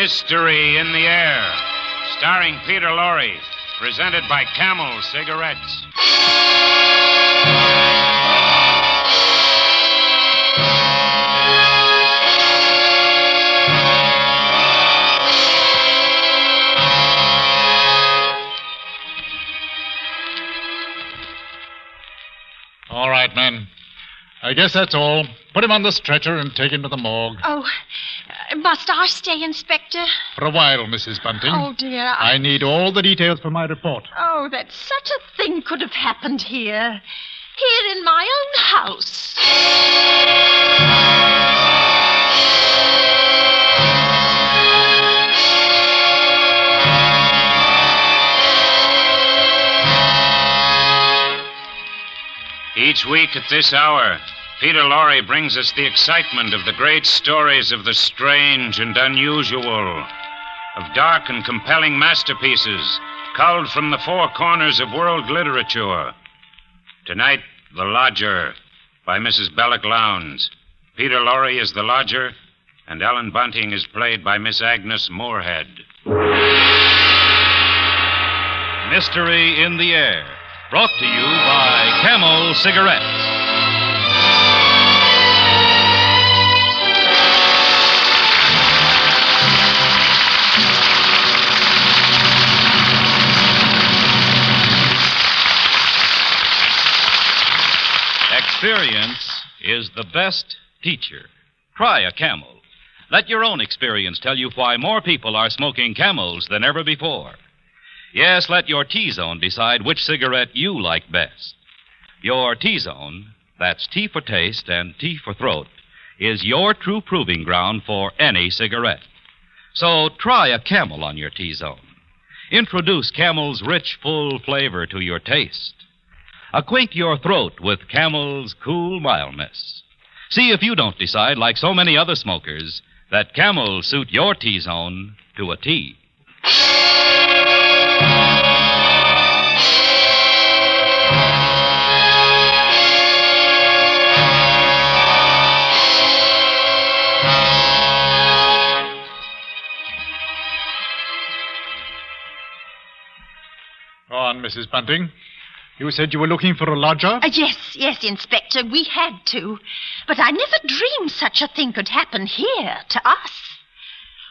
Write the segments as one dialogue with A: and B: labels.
A: Mystery in the Air, starring Peter Lorre, presented by Camel Cigarettes.
B: All right, men. I guess that's all. Put him on the stretcher and take him to the morgue.
C: Oh, must I stay, Inspector?
B: For a while, Mrs. Bunting.
C: Oh, dear.
B: I need all the details for my report.
C: Oh, that such a thing could have happened here. Here in my own house.
A: Each week at this hour, Peter Lorre brings us the excitement of the great stories of the strange and unusual, of dark and compelling masterpieces culled from the four corners of world literature. Tonight, The Lodger by Mrs. Belloc Lowndes. Peter Lorre is the lodger, and Ellen Bunting is played by Miss Agnes Moorehead.
D: Mystery in the Air, brought to you by Camel Cigarettes. Experience is the best teacher. Try a Camel. Let your own experience tell you why more people are smoking Camels than ever before. Yes, let your T-Zone decide which cigarette you like best. Your T-Zone, that's T for taste and T for throat, is your true proving ground for any cigarette. So try a Camel on your T-Zone. Introduce Camel's rich, full flavor to your taste. Acquaint your throat with Camel's cool mildness. See if you don't decide, like so many other smokers, that Camel suit your T-Zone to a T.
B: Go on, Mrs. Bunting. You said you were looking for a lodger?
C: Yes, Inspector, we had to. But I never dreamed such a thing could happen here, to us.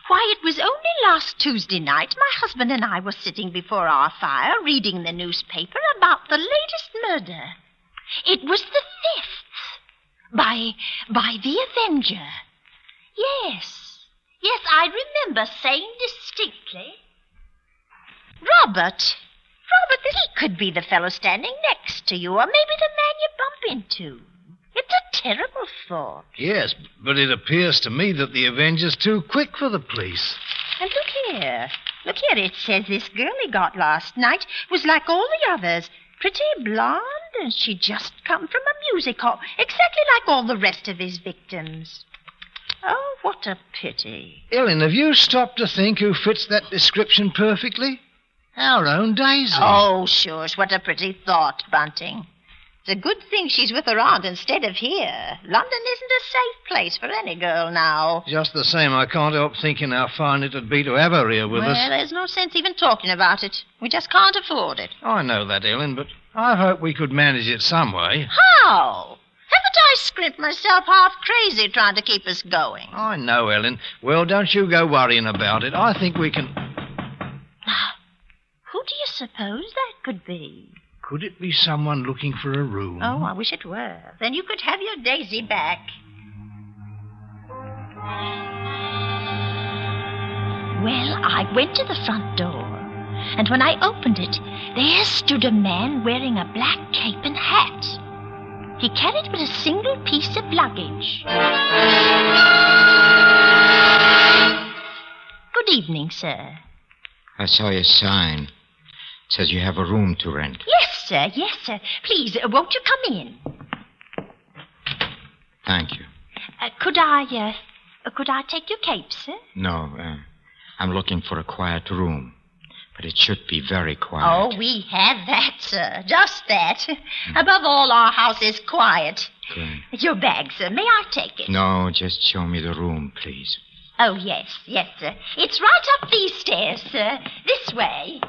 C: Why, it was only last Tuesday night my husband and I were sitting before our fire reading the newspaper about the latest murder. It was the 5th. By the Avenger. Yes, I remember saying distinctly. Robert, he could be the fellow standing next to you, or maybe the man you bump into. It's a terrible thought.
E: Yes, but it appears to me that the Avenger's too quick for the police.
C: And look here, it says this girl he got last night was like all the others. Pretty blonde, and she'd just come from a music hall, exactly like all the rest of his victims. Oh, what a pity.
E: Ellen, have you stopped to think who fits that description perfectly? Our own Daisy.
C: Oh, shush, what a pretty thought, Bunting. It's a good thing she's with her aunt instead of here. London isn't a safe place for any girl now.
E: Just the same, I can't help thinking how fine it'd be to have her here with us.
C: Well, there's no sense even talking about it. We just can't afford it.
E: I know that, Ellen, but I hope we could manage it some way.
C: How? Haven't I scrimped myself half crazy trying to keep us going?
E: I know, Ellen. Well, don't you go worrying about it. I think we can...
C: Who do you suppose that could be?
E: Could it be someone looking for a room?
C: Oh, I wish it were. Then you could have your Daisy back. Well, I went to the front door, and when I opened it, there stood a man wearing a black cape and hat. He carried but a single piece of luggage. Good evening, sir.
F: I saw your sign. It says you have a room to rent.
C: Yes, sir. Please, won't you come in?
F: Thank you.
C: Could I take your cape, sir?
F: No, I'm looking for a quiet room. But it should be very quiet.
C: Oh, we have that, sir. Just that. Above all, our house is quiet.
F: Good.
C: Your bag, sir. May I take it?
F: No, just show me the room, please.
C: Oh, yes, sir. It's right up these stairs, sir. This way.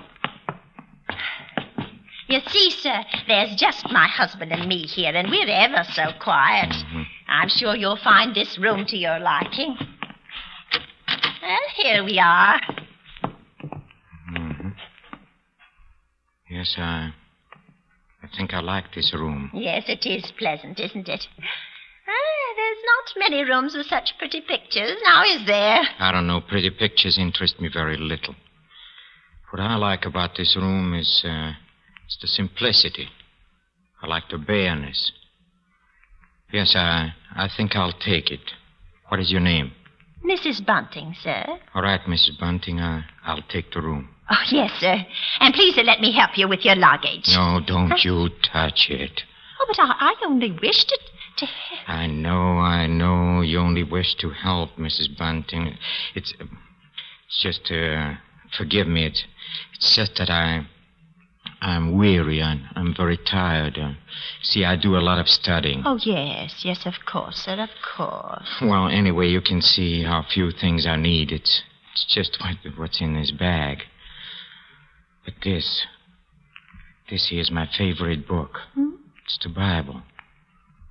C: You see, sir, there's just my husband and me here, and we're ever so quiet.
F: Mm-hmm.
C: I'm sure you'll find this room to your liking. Well, here we are.
F: Mm-hmm. Yes, I think I like this room.
C: Yes, it is pleasant, isn't it? There's not many rooms with such pretty pictures, now is there?
F: I don't know. Pretty pictures interest me very little. What I like about this room is it's the simplicity. I like the bareness. Yes, I think I'll take it. What is your name?
C: Mrs. Bunting, sir.
F: All right, Mrs. Bunting, I'll take the room.
C: Oh, yes, sir. And please let me help you with your luggage.
F: No, don't you touch it.
C: Oh, but I only wished to...
F: I know. You only wish to help, Mrs. Bunting. It's just, forgive me. It's just that I'm weary. I'm very tired. See, I do a lot of studying.
C: Oh, yes, of course, sir, of course.
F: Well, anyway, you can see how few things I need. It's just what's in this bag. But this here's my favorite book. It's the Bible.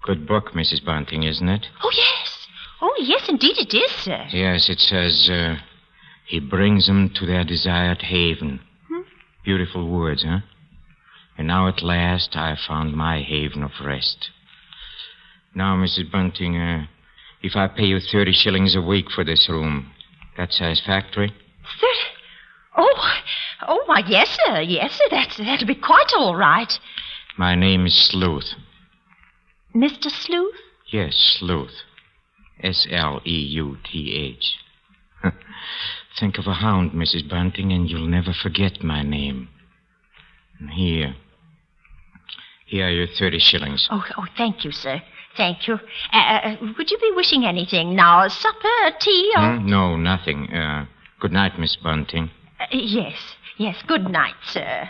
F: Good book, Mrs. Bunting, isn't it?
C: Oh, yes. Oh, yes, indeed it is, sir.
F: Yes, it says, he brings them to their desired haven. Beautiful words, huh? And now at last I found my haven of rest. Now, Mrs. Bunting, if I pay you 30 shillings a week for this room, that's satisfactory?
C: 30? Oh, why, yes, sir. Yes, sir. That'll be quite all right.
F: My name is Sleuth.
C: Mr. Sleuth?
F: Yes, Sleuth. Sleuth. Think of a hound, Mrs. Bunting, and you'll never forget my name. And here are your 30 shillings.
C: Oh, thank you, sir. Thank you. Would you be wishing anything now? Supper, tea, or...
F: No, nothing. Good night, Miss Bunting.
C: Yes. Good night, sir.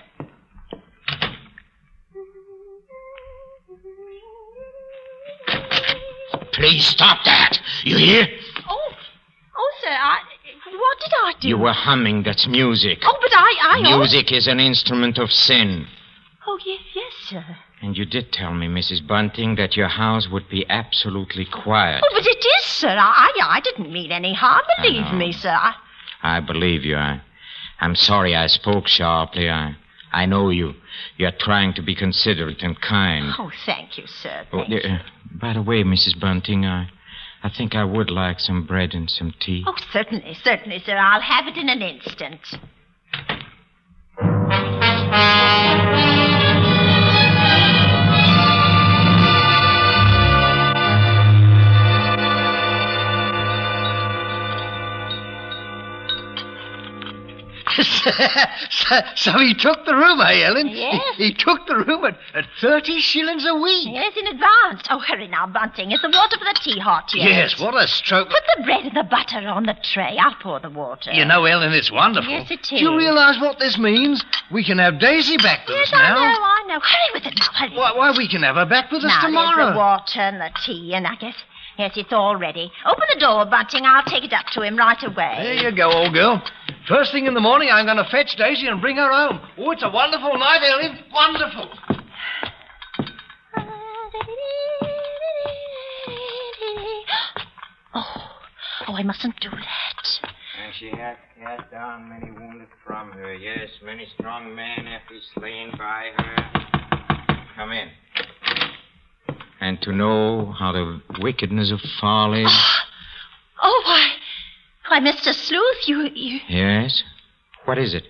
F: Please stop that. You hear?
C: Oh, sir, what did I do?
F: You were humming. That's music.
C: Oh, but I...
F: Music is an instrument of sin.
C: Oh, yes, sir.
F: And you did tell me, Mrs. Bunting, that your house would be absolutely quiet.
C: Oh, but it is, sir. I didn't mean any harm. Believe me, sir.
F: I believe you. I'm sorry I spoke sharply. I know you. You're trying to be considerate and kind.
C: Oh, thank you, sir. Thank you.
F: By the way, Mrs. Bunting, I think I would like some bread and some tea.
C: Oh, certainly, sir. I'll have it in an instant.
E: So he took the room, eh, Ellen?
C: Yes.
E: He took the room at 30 shillings a week.
C: Yes, in advance. Oh, hurry now, Bunting. Is the water for the tea hot yet?
E: Yes, what a stroke.
C: Put the bread and the butter on the tray. I'll pour the water.
E: You know, Ellen, it's wonderful.
C: Yes, it is.
E: Do you realize what this means? We can have Daisy back with us
C: Yes,
E: now.
C: I know. Hurry with it now, hurry.
E: Why, we can have her back with us
C: Now,
E: tomorrow.
C: there's the water and the tea, and I guess... Yes, it's all ready. Open the door, Bunting. I'll take it up to him right away.
E: There you go, old girl. First thing in the morning, I'm going to fetch Daisy and bring her home. Oh, it's a wonderful night, Ellen. Wonderful.
C: Oh, I mustn't do that.
F: And she hath cast down many wounded from her. Yes, many strong men have been slain by her. Come in. And to know how the wickedness of folly...
C: Why, Mr. Sleuth, you...
F: Yes? What is it?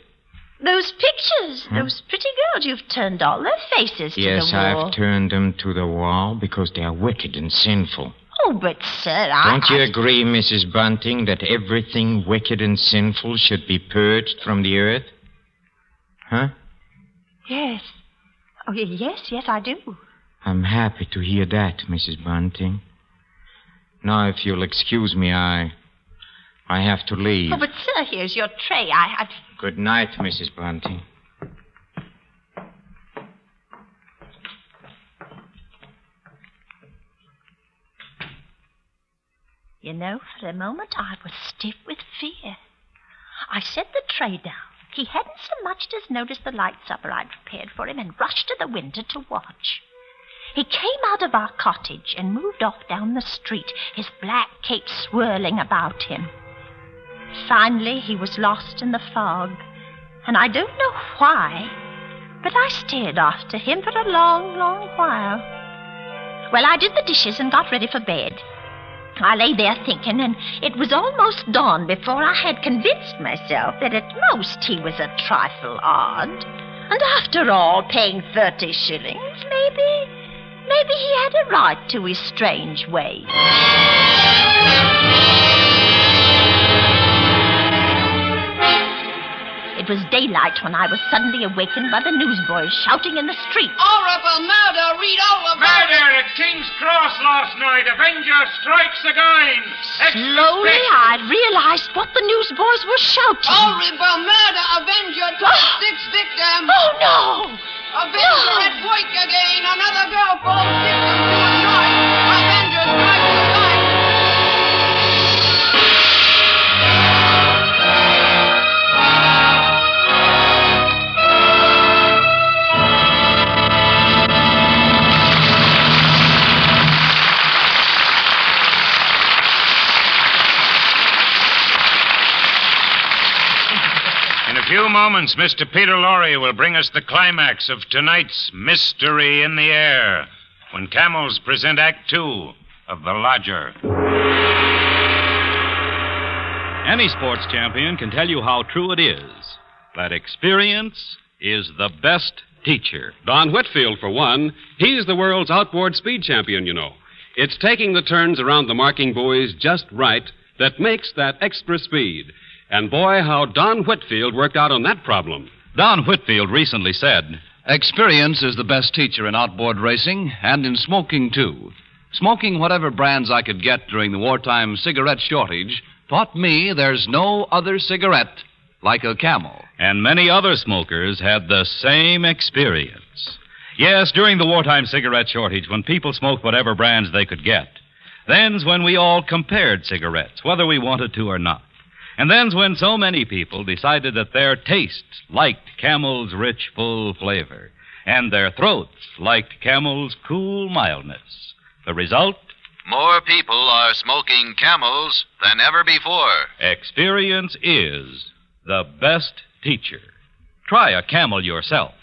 C: Those pictures, those pretty girls, you've turned all their faces to the wall.
F: Yes, I've turned them to the wall because they are wicked and sinful.
C: Oh, but, sir,
F: Don't you agree, Mrs. Bunting, that everything wicked and sinful should be purged from the earth? Huh?
C: Yes. Oh, yes, I do.
F: I'm happy to hear that, Mrs. Bunting. Now, if you'll excuse me, I have to leave.
C: Oh, but, sir, here's your tray.
F: Good night, Mrs. Bunting.
C: You know, for a moment I was stiff with fear. I set the tray down. He hadn't so much as noticed the light supper I'd prepared for him and rushed to the window to watch. He came out of our cottage and moved off down the street, his black cape swirling about him. Finally, he was lost in the fog, and I don't know why, but I stared after him for a long, long while. Well, I did the dishes and got ready for bed. I lay there thinking, and it was almost dawn before I had convinced myself that at most he was a trifle odd. And after all, paying 30 shillings, maybe he had a right to his strange ways. It was daylight when I was suddenly awakened by the newsboys shouting in the street.
G: Horrible murder! Read all about
A: Murder at King's Cross last night. Avenger strikes again.
C: Slowly, I realized what the newsboys were shouting.
G: Horrible murder! Avenger 26 victim!
C: Oh, no!
G: Avenger at work again! Another girl falls victim to a knife! Avenger strikes again!
A: In a few moments, Mr. Peter Lorre will bring us the climax of tonight's Mystery in the Air, when camels present Act 2 of The Lodger.
D: Any sports champion can tell you how true it is that experience is the best teacher.
H: Don Whitfield, for one, he's the world's outboard speed champion, you know. It's taking the turns around the marking buoys just right that makes that extra speed. And boy, how Don Whitfield worked out on that problem.
D: Don Whitfield recently said,
I: Experience is the best teacher in outboard racing and in smoking, too. Smoking whatever brands I could get during the wartime cigarette shortage taught me there's no other cigarette like a Camel.
D: And many other smokers had the same experience. Yes, during the wartime cigarette shortage, when people smoked whatever brands they could get, then's when we all compared cigarettes, whether we wanted to or not. And then's when so many people decided that their tastes liked Camel's rich, full flavor, and their throats liked Camel's cool mildness. The result?
J: More people are smoking Camels than ever before.
D: Experience is the best teacher. Try a Camel yourself.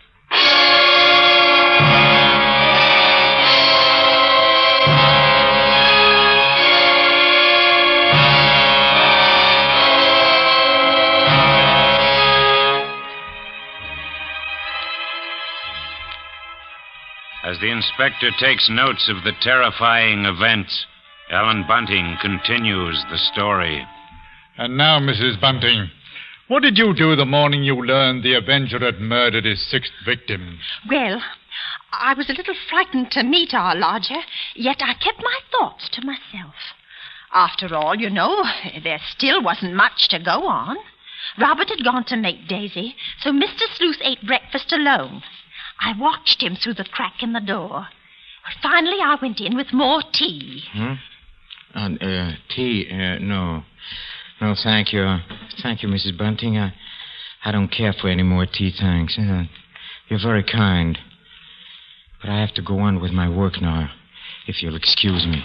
A: As the inspector takes notes of the terrifying events, Ellen Bunting continues the story.
B: And now, Mrs. Bunting, what did you do the morning you learned the Avenger had murdered his sixth victim?
C: Well, I was a little frightened to meet our lodger, yet I kept my thoughts to myself. After all, you know, there still wasn't much to go on. Robert had gone to make Daisy, so Mr. Sleuth ate breakfast alone. I watched him through the crack in the door. Finally, I went in with more tea.
F: Tea? No. No, thank you. Thank you, Mrs. Bunting. I don't care for any more tea, thanks. You're very kind. But I have to go on with my work now, if you'll excuse me.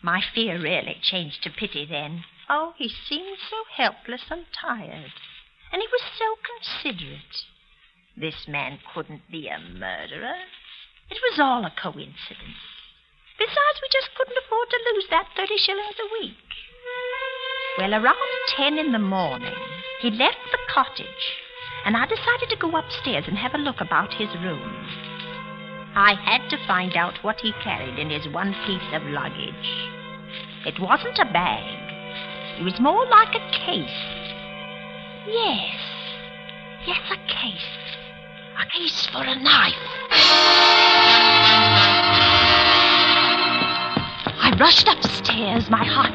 C: My fear really changed to pity then. Oh, he seemed so helpless and tired. And he was so considerate. This man couldn't be a murderer. It was all a coincidence. Besides, we just couldn't afford to lose that 30 shillings a week. Well, around 10 in the morning, he left the cottage, and I decided to go upstairs and have a look about his room. I had to find out what he carried in his one piece of luggage. It wasn't a bag. It was more like a case. Yes, a case. A case for a knife. I rushed upstairs, my heart